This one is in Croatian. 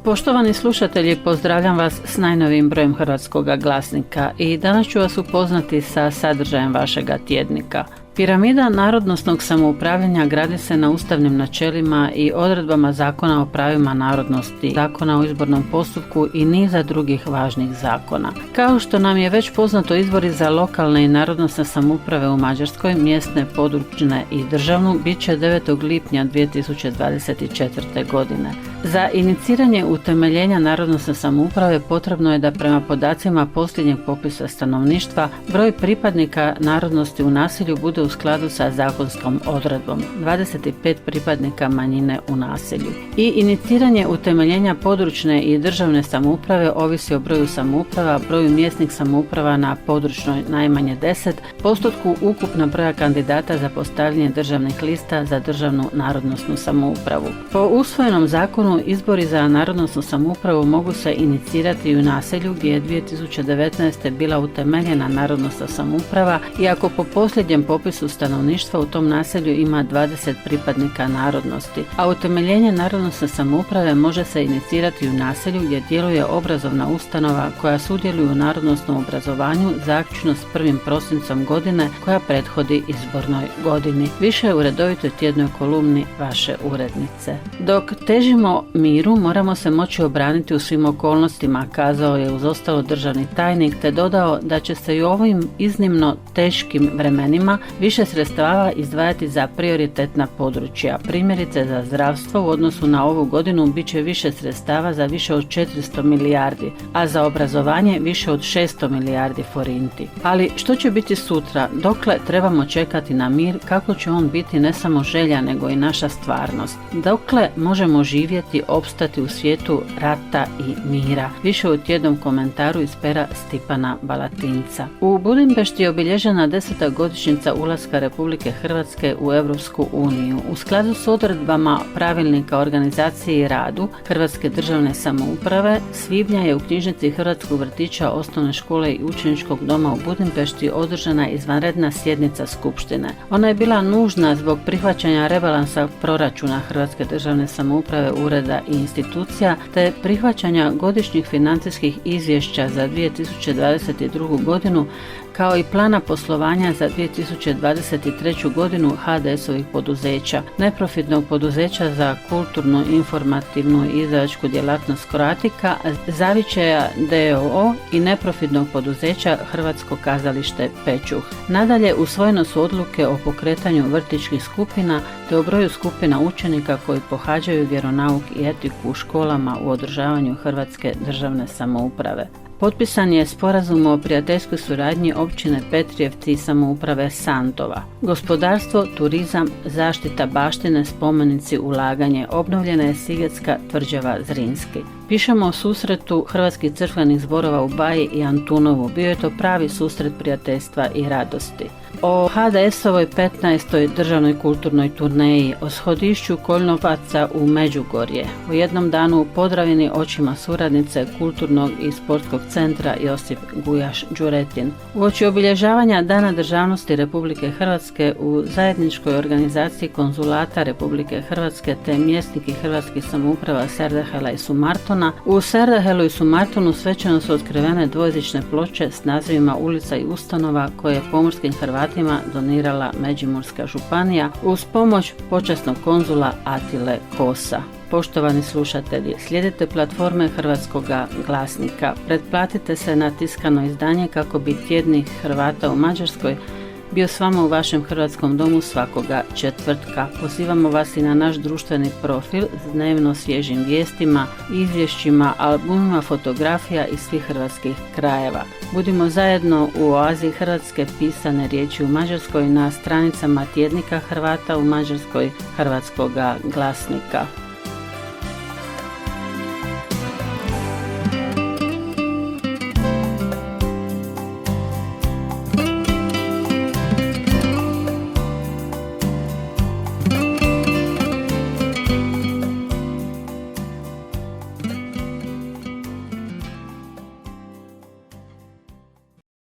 Poštovani slušatelji, pozdravljam vas s najnovijim brojem Hrvatskoga glasnika i danas ću vas upoznati sa sadržajem vašega tjednika. Piramida narodnosnog samoupravljanja gradi se na ustavnim načelima i odredbama Zakona o pravima narodnosti, Zakona o izbornom postupku i niza drugih važnih zakona. Kao što nam je već poznato, izbori za lokalne i narodnosne samouprave u Mađarskoj, mjesne, područne i državnu, bit će 9. lipnja 2024. godine. Za iniciranje utemeljenja narodnosne samouprave potrebno je da prema podacima posljednjeg popisa stanovništva broj pripadnika narodnosti u naselju bude u skladu sa zakonskom odredbom, 25 pripadnika manjine u naselju. I iniciranje utemeljenja područne i državne samouprave ovisi o broju samouprava, broju mjesnih samouprava na područnoj najmanje 10, postotku ukupna broja kandidata za postavljanje državnih lista za državnu narodnosnu samoupravu. Po usvojenom zakonu izbori za narodnosnu samoupravu mogu se inicirati i u naselju gdje je 2019. bila utemeljena narodnosna samouprava, iako po posljednjem popisu stanovništva u tom naselju ima 20 pripadnika narodnosti, a utemeljenje narodnosne samouprave može se inicirati u naselju gdje djeluje obrazovna ustanova koja sudjeluje u narodnosnom obrazovanju zaključno s 1. prosincom godine koja prethodi izbornoj godini. Više u redovitoj tjednoj kolumni vaše urednice. Dok težimo miru, moramo se moći obraniti u svim okolnostima, kazao je uz ostalo državni tajnik, te dodao da će se i u ovim iznimno teškim vremenima više sredstava izdvajati za prioritetna područja. Primjerice za zdravstvo u odnosu na ovu godinu bit će više sredstava za više od 400 milijardi, a za obrazovanje više od 600 milijardi forinti. Ali što će biti sutra? Dokle trebamo čekati na mir? Kako će on biti ne samo želja nego i naša stvarnost? Dokle možemo živjeti, opstati u svijetu rata i mira? Više u tjednom komentaru iz pera Stipana Balatinca. U Budimpešti je obilježena 10. godišnjica ulaska Republike Hrvatske u Europsku uniju. U skladu s odredbama pravilnika o organizaciji i radu Hrvatske državne samouprave, svibnja je u knjižnici Hrvatskog vrtića, osnovne škole i učeničkog doma u Budimpešti održana izvanredna sjednica skupštine. Ona je bila nužna zbog prihvaćanja rebalansa proračuna Hrvatske državne samouprave, ureda i institucija, te prihvaćanja godišnjih financijskih izvješća za 2022. godinu, kao i plana poslovanja za 2023. godinu HDS-ovih poduzeća, neprofitnog poduzeća za kulturnu, informativnu i izdavačku djelatnost Croatica, Zavičaja d.o.o. i neprofitnog poduzeća Hrvatsko kazalište Pečuh. Nadalje, usvojene su odluke o pokretanju vrtićkih skupina te o broju skupina učenika koji pohađaju vjeronauk i etiku u školama u održavanju Hrvatske državne samouprave. Potpisan je sporazum o prijateljskoj suradnji općine Petrijevci i samouprave Santova. Gospodarstvo, turizam, zaštita baštine, spomenici, ulaganje. Obnovljena je Sigetska tvrđava Zrinski. Pišemo o susretu hrvatskih crkvenih zborova u Baji i Antunovu. Bio je to pravi susret prijateljstva i radosti. O HDS-ovoj 15. državnoj kulturnoj turneji, o shodišću Koljnovaca u Međugorje, u jednom danu u Podravini očima suradnice Kulturnog i sportskog centra Josip Gujaš Đuretin. Uoči obilježavanja Dana državnosti Republike Hrvatske u zajedničkoj organizaciji konzulata Republike Hrvatske te mjesnih i hrvatskih samouprava Serdahela i Sumartona, u Serdahelu i Sumartonu svečano su otkrivene dvojezične ploče s nazivima ulica i ustanova koje je pomorskim Hrvatima donirala Međimurska županija uz pomoć počasnog konzula Atile Kosa. Poštovani slušatelji, slijedite platforme Hrvatskoga glasnika, pretplatite se na tiskano izdanje kako bi tjednik Hrvata u Mađarskoj bio s vama u vašem hrvatskom domu svakoga četvrtka. Pozivamo vas i na naš društveni profil s dnevno svježim vijestima, izvješćima, albumima fotografija iz svih hrvatskih krajeva. Budimo zajedno u oazi hrvatske pisane riječi u Mađarskoj na stranicama tjednika Hrvata u Mađarskoj Hrvatskoga glasnika.